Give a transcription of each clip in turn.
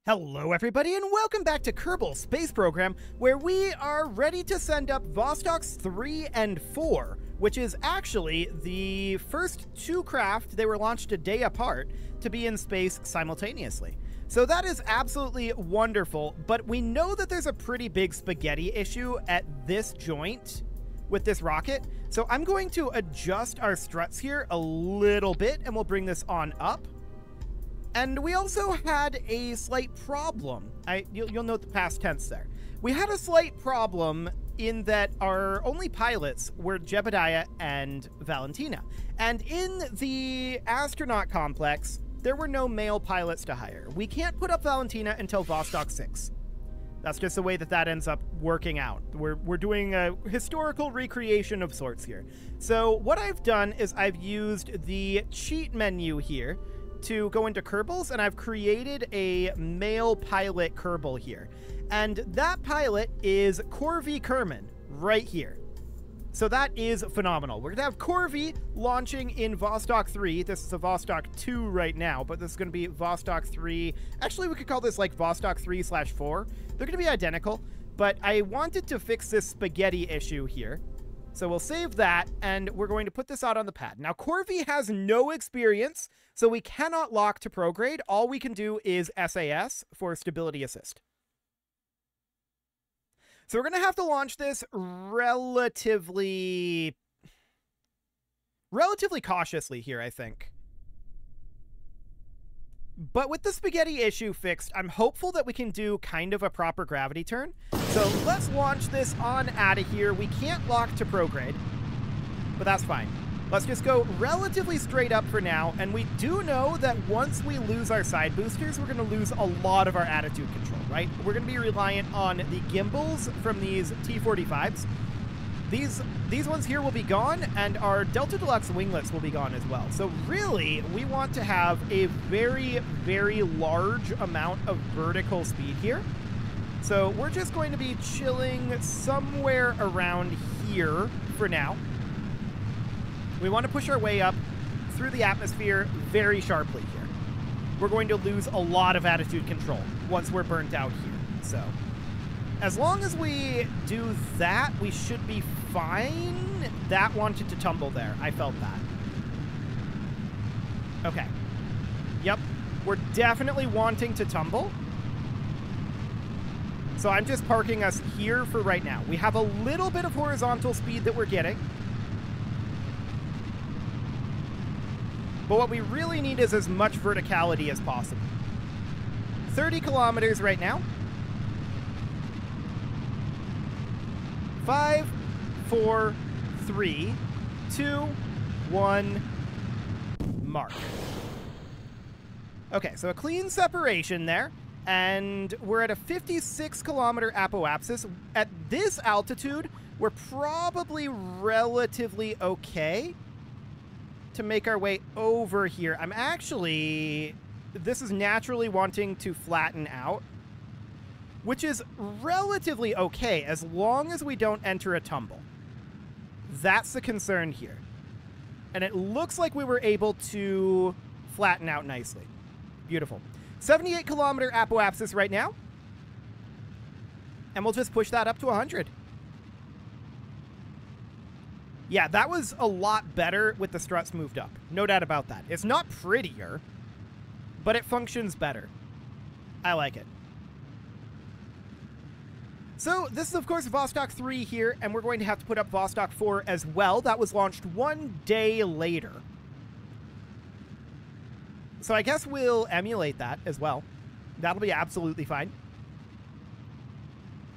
Hello everybody and welcome back to Kerbal Space Program, where we are ready to send up Vostoks 3 and 4, which is actually the first two craft, they were launched a day apart, to be in space simultaneously. So that is absolutely wonderful, but we know that there's a pretty big spaghetti issue at this joint with this rocket, so I'm going to adjust our struts here a little bit and we'll bring this on up. And we also had a slight problem. You'll note the past tense there. We had a slight problem in that our only pilots were Jebediah and Valentina. And in the astronaut complex, there were no male pilots to hire. We can't put up Valentina until Vostok 6. That's just the way that ends up working out. We're doing a historical recreation of sorts here. So what I've done is I've used the cheat menu here to go into Kerbals, and I've created a male pilot Kerbal here. And that pilot is Corvi Kerman right here. So that is phenomenal. We're gonna have Corvi launching in Vostok 3. This is a Vostok 2 right now, but this is gonna be Vostok 3. Actually, we could call this like Vostok 3/4. They're gonna be identical, but I wanted to fix this spaghetti issue here. So we'll save that, and we're going to put this out on the pad. Now, Corvi has no experience, so we cannot lock to prograde. All we can do is SAS for stability assist. So we're going to have to launch this relatively cautiously here, I think. But with the spaghetti issue fixed, I'm hopeful that we can do kind of a proper gravity turn. So let's launch this on out of here. We can't lock to prograde, but that's fine. Let's just go relatively straight up for now. And we do know that once we lose our side boosters, we're going to lose a lot of our attitude control, right? We're going to be reliant on the gimbals from these T-45s. These ones here will be gone, and our Delta Deluxe winglets will be gone as well. So really, we want to have a very, very large amount of vertical speed here. So we're just going to be chilling somewhere around here for now. We want to push our way up through the atmosphere very sharply here. We're going to lose a lot of attitude control once we're burnt out here. So as long as we do that, we should be fine. That wanted to tumble there. I felt that. Okay. Yep. We're definitely wanting to tumble. So I'm just parking us here for right now. We have a little bit of horizontal speed that we're getting. But what we really need is as much verticality as possible. 30 kilometers right now. 5, 4, 3, 2, 1, mark. Okay, so a clean separation there, and we're at a 56 kilometer apoapsis. At this altitude, we're probably relatively okay to make our way over here. This is naturally wanting to flatten out, which is relatively okay as long as we don't enter a tumble. That's the concern here. And it looks like we were able to flatten out nicely. Beautiful. 78 kilometer apoapsis right now. And we'll just push that up to 100. Yeah, that was a lot better with the struts moved up. No doubt about that. It's not prettier, but it functions better. I like it. So this is, of course, Vostok 3 here, and we're going to have to put up Vostok 4 as well. That was launched 1 day later. So I guess we'll emulate that as well. That'll be absolutely fine.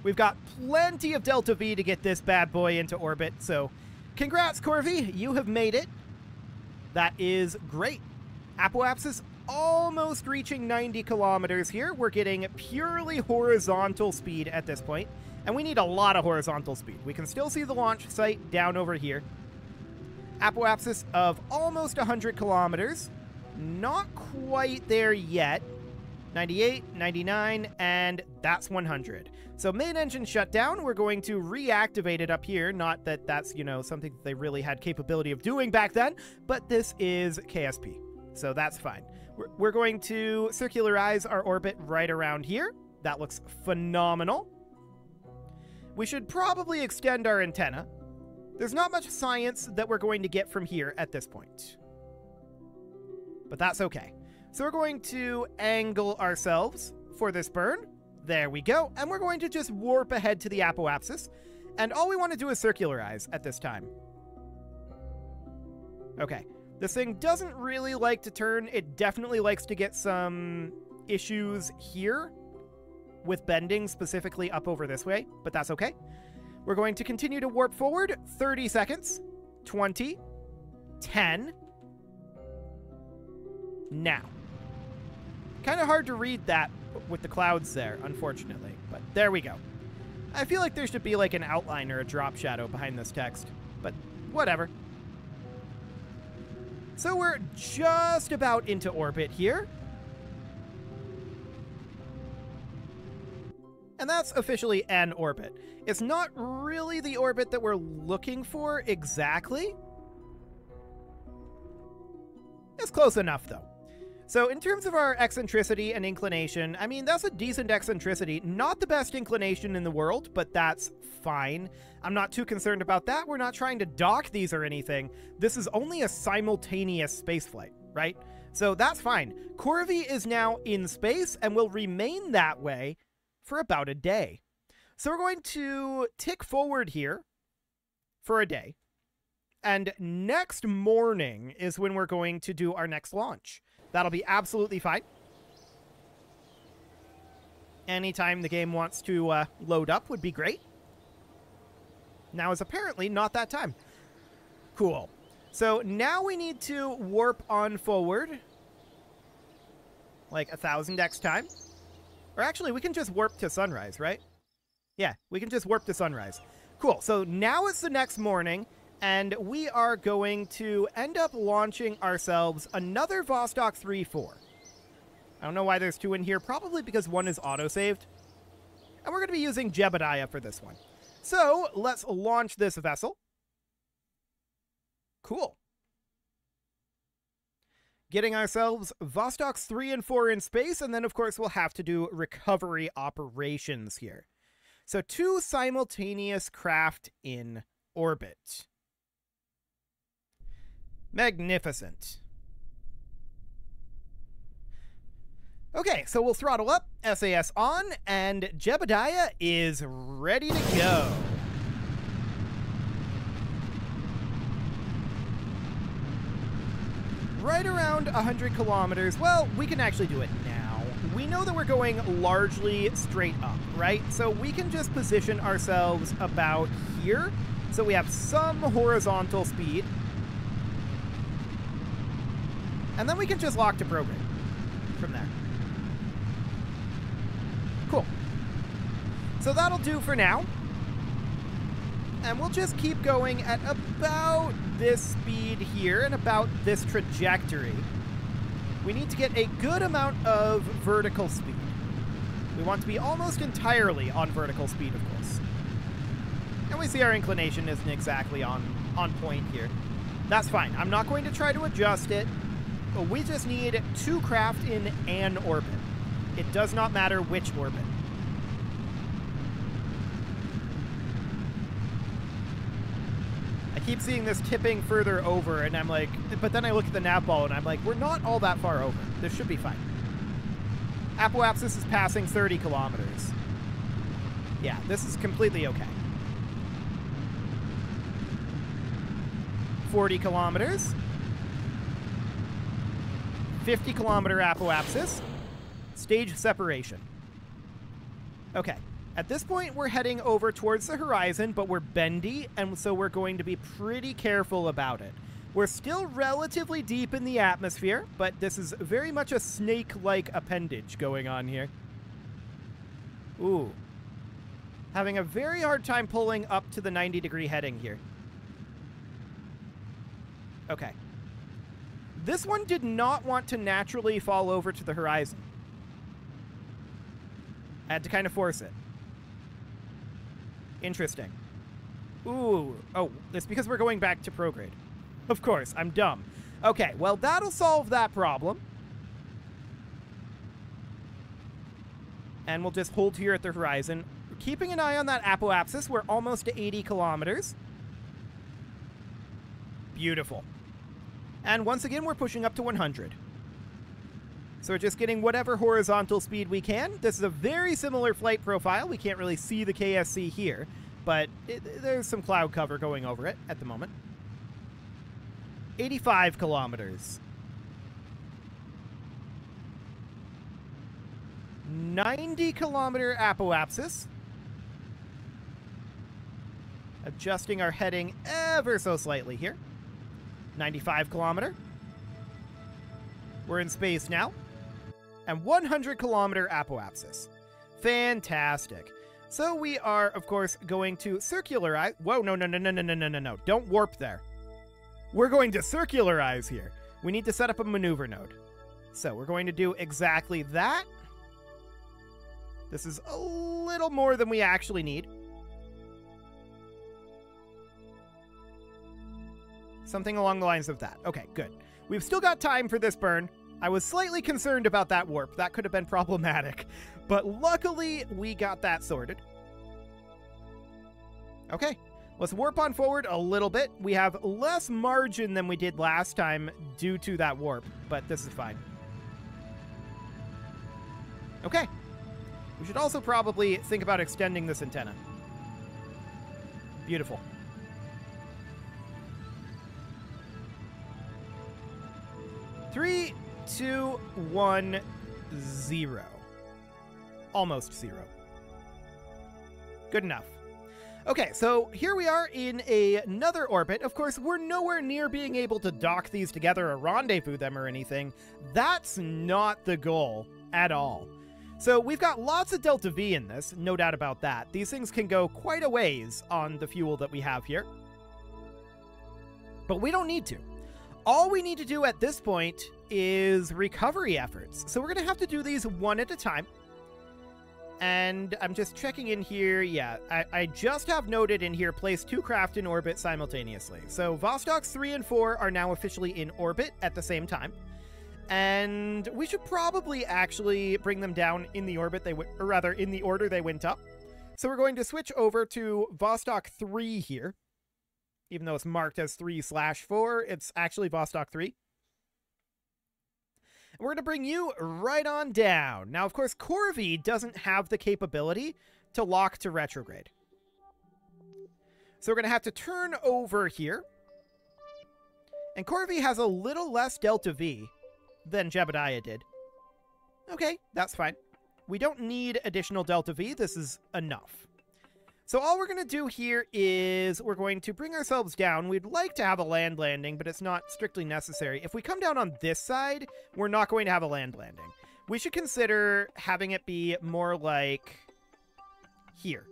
We've got plenty of Delta V to get this bad boy into orbit, so congrats, Corvi. You have made it. That is great. Apoapsis almost reaching 90 kilometers here. We're getting purely horizontal speed at this point, and we need a lot of horizontal speed. We can still see the launch site down over here. Apoapsis of almost 100 kilometers. Not quite there yet. 98, 99, and that's 100. So main engine shut down. We're going to reactivate it up here. Not that that's, you know, something that they really had capability of doing back then, but this is KSP. So that's fine. We're going to circularize our orbit right around here. That looks phenomenal. We should probably extend our antenna. There's not much science that we're going to get from here at this point, but that's okay. So we're going to angle ourselves for this burn. There we go. And we're going to just warp ahead to the apoapsis. And all we want to do is circularize at this time. Okay. This thing doesn't really like to turn. It definitely likes to get some issues here with bending, specifically up over this way, but that's okay. We're going to continue to warp forward. 30 seconds. 20. 10. Now. Kind of hard to read that with the clouds there, unfortunately, but there we go. I feel like there should be like an outline or a drop shadow behind this text, but whatever. So we're just about into orbit here. And that's officially an orbit. It's not really the orbit that we're looking for exactly. It's close enough, though. So in terms of our eccentricity and inclination, I mean, that's a decent eccentricity. Not the best inclination in the world, but that's fine. I'm not too concerned about that. We're not trying to dock these or anything. This is only a simultaneous spaceflight, right? So that's fine. Corvi is now in space and will remain that way for about a day. So we're going to tick forward here for a day. And next morning is when we're going to do our next launch. That'll be absolutely fine. Anytime the game wants to load up would be great. Now is apparently not that time. Cool. So now we need to warp on forward. Like 1000x time. Or actually, we can just warp to sunrise, right? Yeah, we can just warp to sunrise. Cool. So now it's the next morning. And we are going to end up launching ourselves another Vostoks 3-4. I don't know why there's two in here. Probably because one is auto-saved. And we're going to be using Jebediah for this one. So let's launch this vessel. Cool. Getting ourselves Vostoks 3 and 4 in space. And then, of course, we'll have to do recovery operations here. So 2 simultaneous craft in orbit. Magnificent. Okay, so we'll throttle up, SAS on, and Jebediah is ready to go. Right around 100 kilometers. Well, we can actually do it now. We know that we're going largely straight up, right? So we can just position ourselves about here. So we have some horizontal speed. And then we can just lock to program from there. Cool. So that'll do for now. And we'll just keep going at about this speed here and about this trajectory. We need to get a good amount of vertical speed. We want to be almost entirely on vertical speed, of course. And we see our inclination isn't exactly on point here. That's fine. I'm not going to try to adjust it. We just need 2 craft in an orbit. It does not matter which orbit. I keep seeing this tipping further over, and I'm like, but then I look at the nav ball, and I'm like, we're not all that far over. This should be fine. Apoapsis is passing 30 kilometers. Yeah, this is completely okay. 40 kilometers. 50-kilometer apoapsis. Stage separation. Okay. At this point, we're heading over towards the horizon, but we're bendy, and so we're going to be pretty careful about it. We're still relatively deep in the atmosphere, but this is very much a snake-like appendage going on here. Ooh. Having a very hard time pulling up to the 90-degree heading here. Okay. This one did not want to naturally fall over to the horizon. I had to kind of force it. Interesting. Ooh. Oh, it's because we're going back to prograde. Of course, I'm dumb. Okay, well, that'll solve that problem. And we'll just hold here at the horizon. Keeping an eye on that apoapsis. We're almost to 80 kilometers. Beautiful. And once again, we're pushing up to 100. So we're just getting whatever horizontal speed we can. This is a very similar flight profile. We can't really see the KSC here, but there's some cloud cover going over it at the moment. 85 kilometers. 90-kilometer apoapsis. Adjusting our heading ever so slightly here. 95-kilometer. We're in space now. And 100-kilometer apoapsis. Fantastic. So we are, of course, going to circularize. Whoa, no. Don't warp there. We're going to circularize here. We need to set up a maneuver node. So we're going to do exactly that. This is a little more than we actually need. Something along the lines of that. Okay, good. We've still got time for this burn. I was slightly concerned about that warp. That could have been problematic. But luckily, we got that sorted. Okay, let's warp on forward a little bit. We have less margin than we did last time due to that warp, but this is fine. Okay. We should also probably think about extending this antenna. Beautiful. Three, 2, 1, 0. Almost 0. Good enough. Okay, so here we are in another orbit. Of course, we're nowhere near being able to dock these together or rendezvous them or anything. That's not the goal at all. So we've got lots of delta V in this, no doubt about that. These things can go quite a ways on the fuel that we have here. But we don't need to. All we need to do at this point is recovery efforts. So we're going to have to do these one at a time. And I'm just checking in here. Yeah, I just have noted in here, place 2 craft in orbit simultaneously. So Vostoks 3 and 4 are now officially in orbit at the same time. And we should probably actually bring them down in the orbit or rather in the order they went up. So we're going to switch over to Vostok 3 here. Even though it's marked as 3/4, it's actually Vostok 3. And we're going to bring you right on down. Now, of course, Corvi doesn't have the capability to lock to retrograde. So we're going to have to turn over here. And Corvi has a little less delta V than Jebediah did. Okay, that's fine. We don't need additional delta V. This is enough. So all we're going to do here is we're going to bring ourselves down. We'd like to have a land landing, but it's not strictly necessary. If we come down on this side, we're not going to have a land landing. We should consider having it be more like here.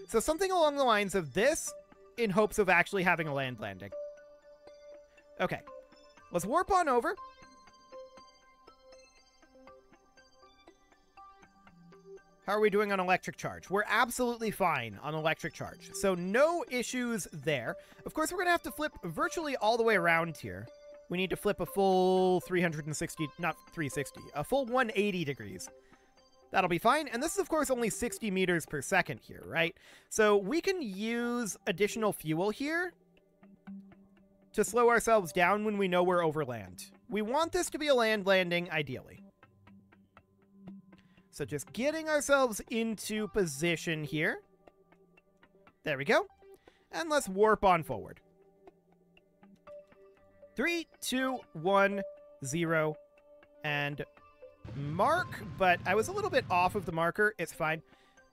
So something along the lines of this in hopes of actually having a land landing. Okay, let's warp on over. How are we doing on electric charge? We're absolutely fine on electric charge. So no issues there. Of course, we're going to have to flip virtually all the way around here. We need to flip a full 360, not 360, a full 180 degrees. That'll be fine. And this is, of course, only 60 meters per second here, right? So we can use additional fuel here to slow ourselves down when we know we're over land. We want this to be a land landing, ideally. So just getting ourselves into position here. There we go. And let's warp on forward. 3, 2, 1, 0. And mark, but I was a little bit off of the marker. It's fine.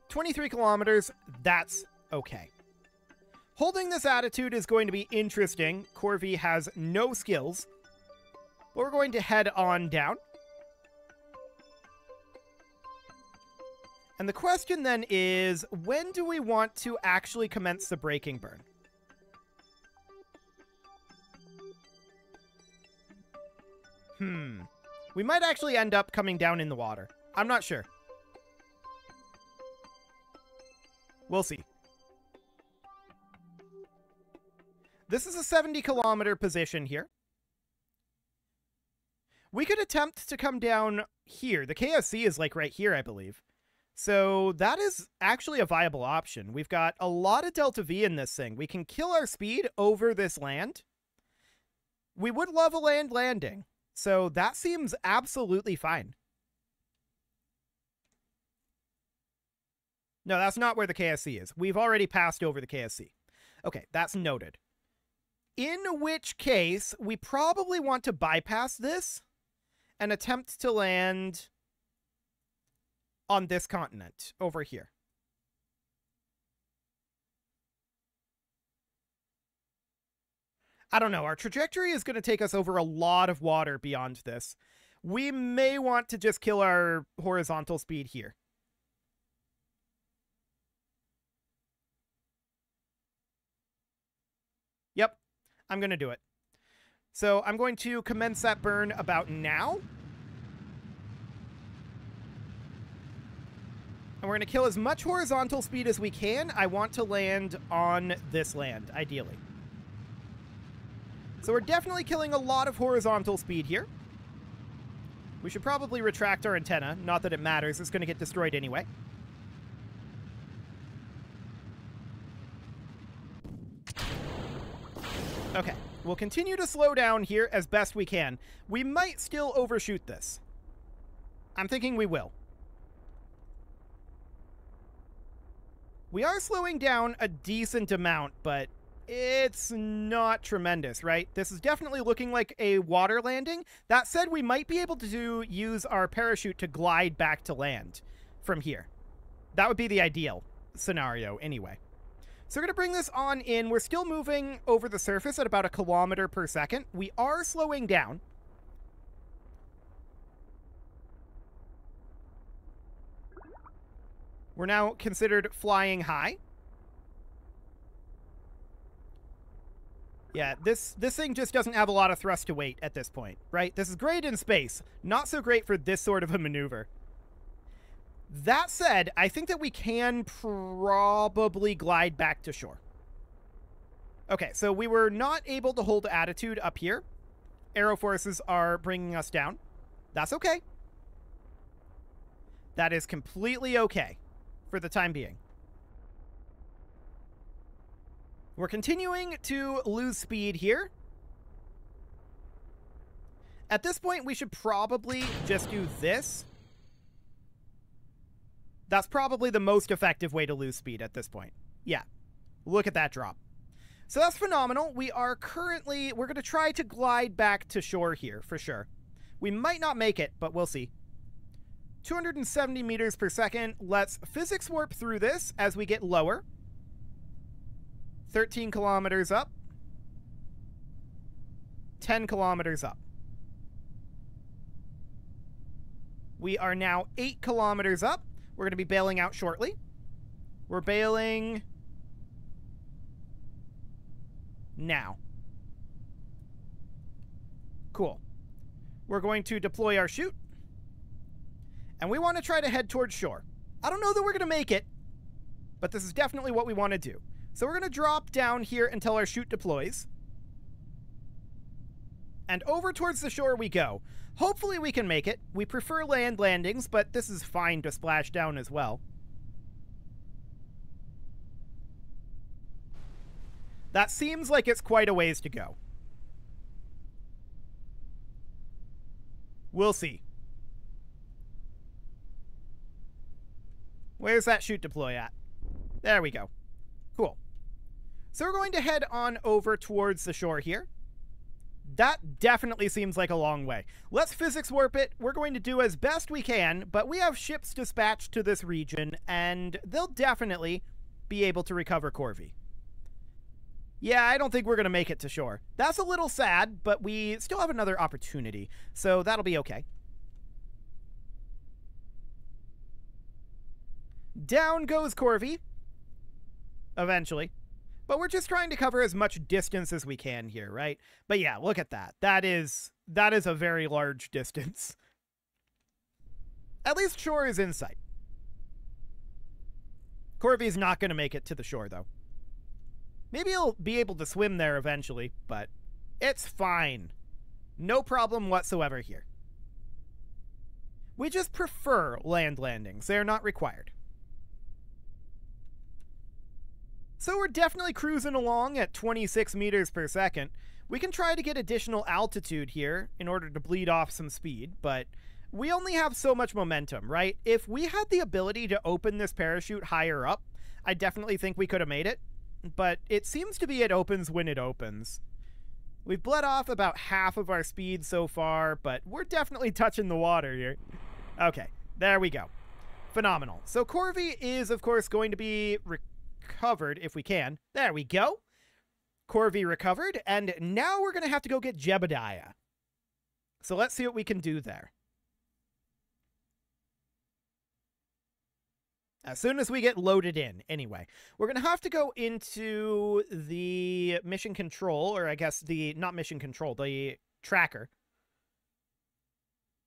23 kilometers, that's okay. Holding this attitude is going to be interesting. Corvi has no skills. But we're going to head on down. And the question then is, when do we want to actually commence the braking burn? We might actually end up coming down in the water. I'm not sure. We'll see. This is a 70-kilometer position here. We could attempt to come down here. The KSC is like right here, I believe. So that is actually a viable option. We've got a lot of Delta V in this thing. We can kill our speed over this land. We would love a land landing. So that seems absolutely fine. No, that's not where the KSC is. We've already passed over the KSC. Okay, that's noted. In which case, we probably want to bypass this and attempt to land on this continent over here. I don't know. Our trajectory is going to take us over a lot of water beyond this. We may want to just kill our horizontal speed here. Yep, I'm going to do it. So I'm going to commence that burn about now. And we're going to kill as much horizontal speed as we can. I want to land on this land, ideally. So we're definitely killing a lot of horizontal speed here. We should probably retract our antenna. Not that it matters. It's going to get destroyed anyway. Okay. We'll continue to slow down here as best we can. We might still overshoot this. I'm thinking we will. We are slowing down a decent amount, but it's not tremendous, right? This is definitely looking like a water landing. That said, we might be able to use our parachute to glide back to land from here. That would be the ideal scenario anyway. So we're going to bring this on in. We're still moving over the surface at about 1 kilometer per second. We are slowing down. We're now considered flying high. Yeah, this thing just doesn't have a lot of thrust to weight at this point, right? This is great in space. Not so great for this sort of a maneuver. That said, I think that we can probably glide back to shore. Okay, so we were not able to hold attitude up here. Aero forces are bringing us down. That's okay. That is completely okay for the time being. We're continuing to lose speed here. At this point, we should probably just do this. That's probably the most effective way to lose speed at this point. Yeah, look at that drop. So that's phenomenal. We are currently, we're going to try to glide back to shore here for sure. We might not make it, but we'll see. 270 meters per second. Let's physics warp through this as we get lower. 13 kilometers up. 10 kilometers up. We are now 8 kilometers up. We're going to be bailing out shortly. We're bailing now. Cool. We're going to deploy our chute. And we want to try to head towards shore. I don't know that we're going to make it, but this is definitely what we want to do. So we're going to drop down here until our chute deploys. And over towards the shore we go. Hopefully we can make it. We prefer land landings, but this is fine to splash down as well. That seems like it's quite a ways to go. We'll see. Where's that chute deploy at? There we go. Cool. So we're going to head on over towards the shore here. That definitely seems like a long way. Let's physics warp it. We're going to do as best we can, but we have ships dispatched to this region, and they'll definitely be able to recover Corvi. Yeah, I don't think we're going to make it to shore. That's a little sad, but we still have another opportunity, so that'll be okay. Down goes Corvi. Eventually. But we're just trying to cover as much distance as we can here, right? But yeah, look at that. That is a very large distance. At least shore is in sight. Corvi's not going to make it to the shore, though. Maybe he'll be able to swim there eventually, but it's fine. No problem whatsoever here. We just prefer land landings. They are not required. So we're definitely cruising along at 26 meters per second. We can try to get additional altitude here in order to bleed off some speed, but we only have so much momentum, right? If we had the ability to open this parachute higher up, I definitely think we could have made it, but it seems to be it opens when it opens. We've bled off about half of our speed so far, but we're definitely touching the water here. Okay, there we go. Phenomenal. So Corvi is, of course, going to be recovered if we can. There we go. Corvi recovered, and now we're going to have to go get Jebediah. So let's see what we can do there. As soon as we get loaded in, anyway. We're going to have to go into the mission control, or I guess the, not mission control, the tracker.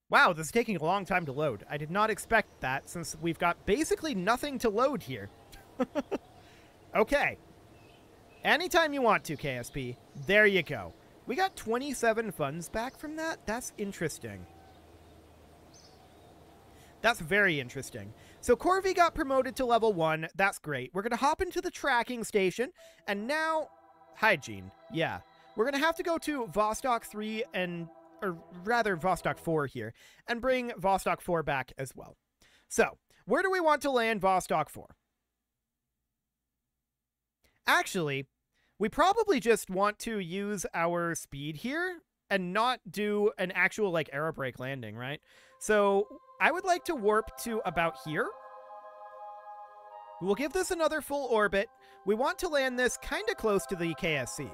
Wow, this is taking a long time to load. I did not expect that, since we've got basically nothing to load here. Okay. Anytime you want to, KSP. There you go. We got 27 funds back from that? That's interesting. That's very interesting. So Corvi got promoted to level 1. That's great. We're going to hop into the tracking station. And now... Hygiene. Yeah. We're going to have to go to Vostok 3 and... or rather Vostok 4 here. And bring Vostok 4 back as well. So, where do we want to land Vostok 4? Actually, we probably just want to use our speed here and not do an actual, like, aerobrake landing, right? So, I would like to warp to about here. We'll give this another full orbit. We want to land this kind of close to the KSC.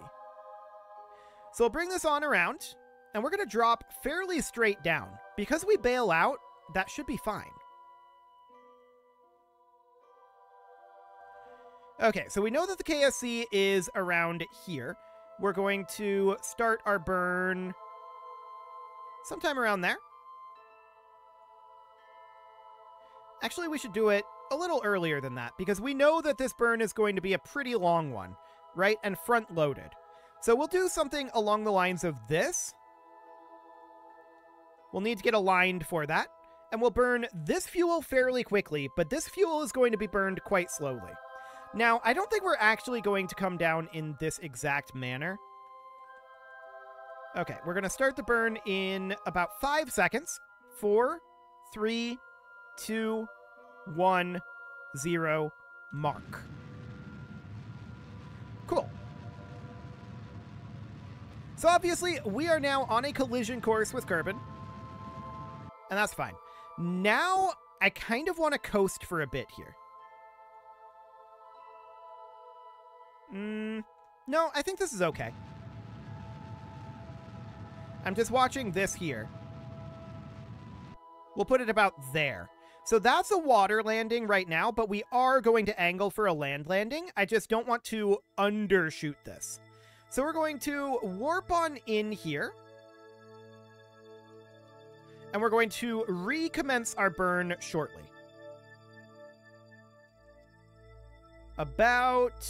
So, we'll bring this on around, and we're going to drop fairly straight down. Because we bail out, that should be fine. Okay, so we know that the KSC is around here. We're going to start our burn sometime around there. Actually, we should do it a little earlier than that, because we know that this burn is going to be a pretty long one, right? And front-loaded. So we'll do something along the lines of this. We'll need to get aligned for that. And we'll burn this fuel fairly quickly, but this fuel is going to be burned quite slowly. Now, I don't think we're actually going to come down in this exact manner. Okay, we're going to start the burn in about 5 seconds. 4, 3, 2, 1, 0, mark. Cool. So obviously, we are now on a collision course with Kerbal. And that's fine. Now, I kind of want to coast for a bit here. No, I think this is okay. I'm just watching this here. We'll put it about there. So that's a water landing right now, but we are going to angle for a land landing. I just don't want to undershoot this. So we're going to warp on in here. And we're going to recommence our burn shortly. About...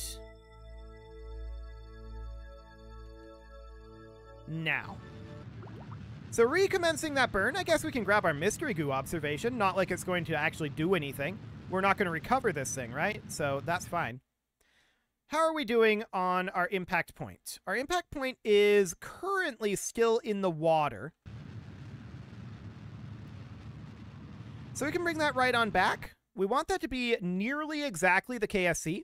now. So recommencing that burn, I guess we can grab our mystery goo observation. Not like it's going to actually do anything. We're not going to recover this thing, right? So that's fine. How are we doing on our impact point? Our impact point is currently still in the water. So we can bring that right on back. We want that to be nearly exactly the KSC.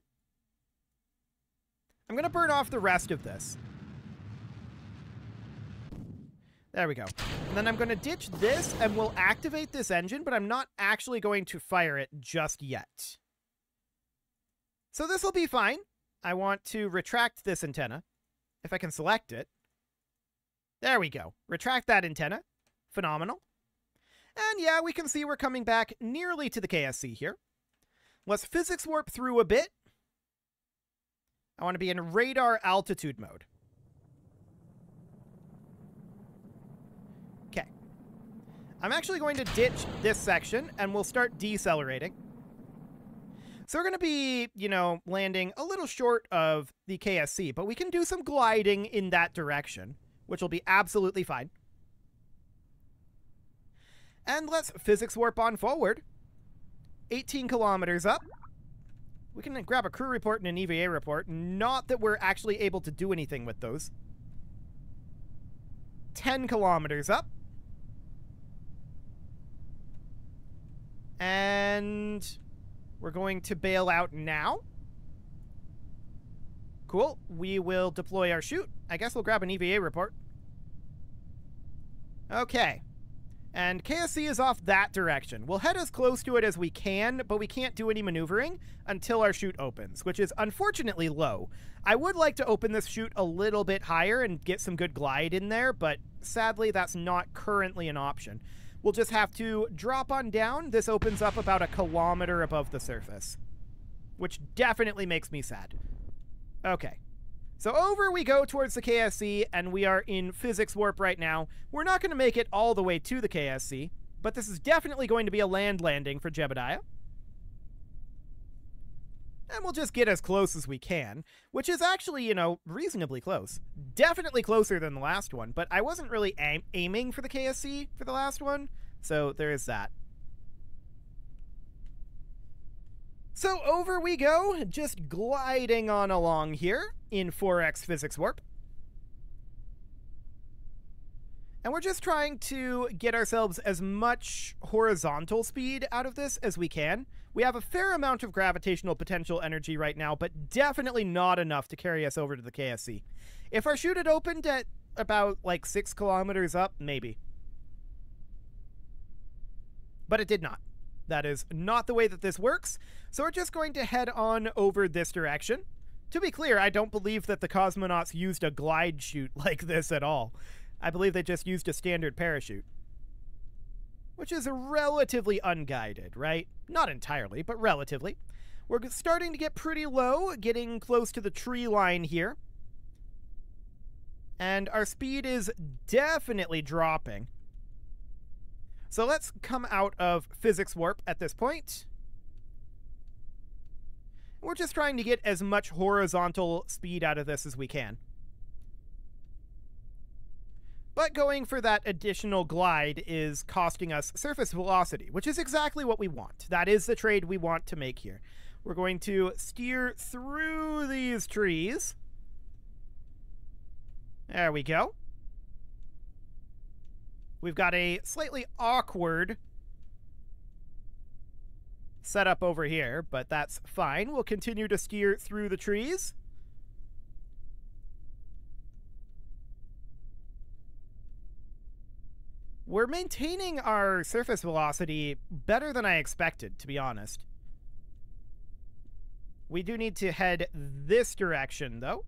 I'm going to burn off the rest of this. There we go. And then I'm going to ditch this, and we'll activate this engine, but I'm not actually going to fire it just yet. So this will be fine. I want to retract this antenna, if I can select it. There we go. Retract that antenna. Phenomenal. And yeah, we can see we're coming back nearly to the KSC here. Let's physics warp through a bit. I want to be in radar altitude mode. Okay. I'm actually going to ditch this section, and we'll start decelerating. So we're going to be, you know, landing a little short of the KSC, but we can do some gliding in that direction, which will be absolutely fine. And let's physics warp on forward. 18 kilometers up. We can grab a crew report and an EVA report. Not that we're actually able to do anything with those. 10 kilometers up. And we're going to bail out now. Cool. We will deploy our chute. I guess we'll grab an EVA report. Okay. And KSC is off that direction. We'll head as close to it as we can, but we can't do any maneuvering until our chute opens, which is unfortunately low. I would like to open this chute a little bit higher and get some good glide in there, but sadly that's not currently an option. We'll just have to drop on down. This opens up about a kilometer above the surface, which definitely makes me sad. Okay. So over we go towards the KSC, and we are in physics warp right now. We're not going to make it all the way to the KSC, but this is definitely going to be a land landing for Jebediah. And we'll just get as close as we can, which is actually, you know, reasonably close. Definitely closer than the last one, but I wasn't really aiming for the KSC for the last one, so there is that. So over we go, just gliding on along here in 4x physics warp. And we're just trying to get ourselves as much horizontal speed out of this as we can. We have a fair amount of gravitational potential energy right now, but definitely not enough to carry us over to the KSC. If our chute had opened at about like 6 kilometers up, maybe. But it did not. That is not the way that this works, so we're just going to head on over this direction. To be clear, I don't believe that the cosmonauts used a glide chute like this at all. I believe they just used a standard parachute. Which is relatively unguided, right? Not entirely, but relatively. We're starting to get pretty low, getting close to the tree line here. And our speed is definitely dropping. So let's come out of physics warp at this point. We're just trying to get as much horizontal speed out of this as we can. But going for that additional glide is costing us surface velocity, which is exactly what we want. That is the trade we want to make here. We're going to steer through these trees. There we go. We've got a slightly awkward setup over here, but that's fine. We'll continue to steer through the trees. We're maintaining our surface velocity better than I expected, to be honest. We do need to head this direction, though.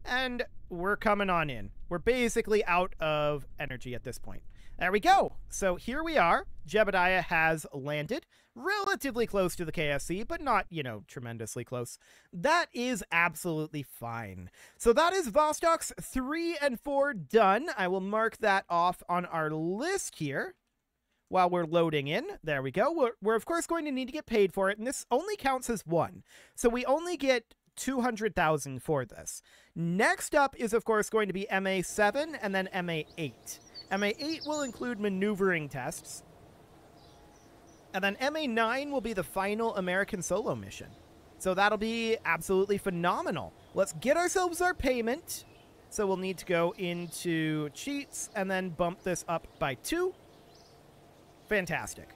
And we're coming on in. We're basically out of energy at this point. There we go. So here we are. Jebediah has landed relatively close to the KSC, but not, you know, tremendously close. That is absolutely fine. So that is Vostoks 3 and 4 done. I will mark that off on our list here while we're loading in. There we go. We're of course going to need to get paid for it, and this only counts as one. So we only get 200,000 for this. Next up is of course going to be MA7 and then MA8. MA8 will include maneuvering tests. And then MA9 will be the final American solo mission. So that'll be absolutely phenomenal. Let's get ourselves our payment. So we'll need to go into cheats and then bump this up by 2. Fantastic.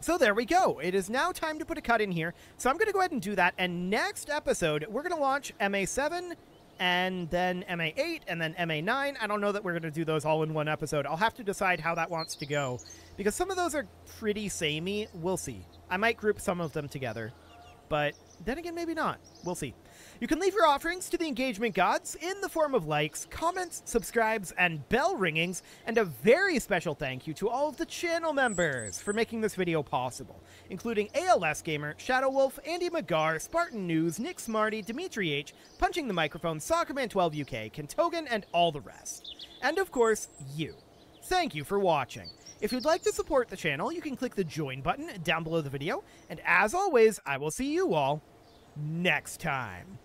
So there we go. It is now time to put a cut in here. So I'm going to go ahead and do that. And next episode, we're going to launch MA7 and then MA8 and then MA9. I don't know that we're going to do those all in one episode. I'll have to decide how that wants to go because some of those are pretty samey. We'll see. I might group some of them together, but then again, maybe not. We'll see. You can leave your offerings to the engagement gods in the form of likes, comments, subscribes, and bell ringings, and a very special thank you to all of the channel members for making this video possible, including ALS Gamer, Shadow Wolf, Andy McGar, Spartan News, Nick Smarty, Dimitri H, Punching the Microphone, Soccerman12 UK, Kentogan, and all the rest. And of course, you. Thank you for watching. If you'd like to support the channel, you can click the join button down below the video, and as always, I will see you all next time.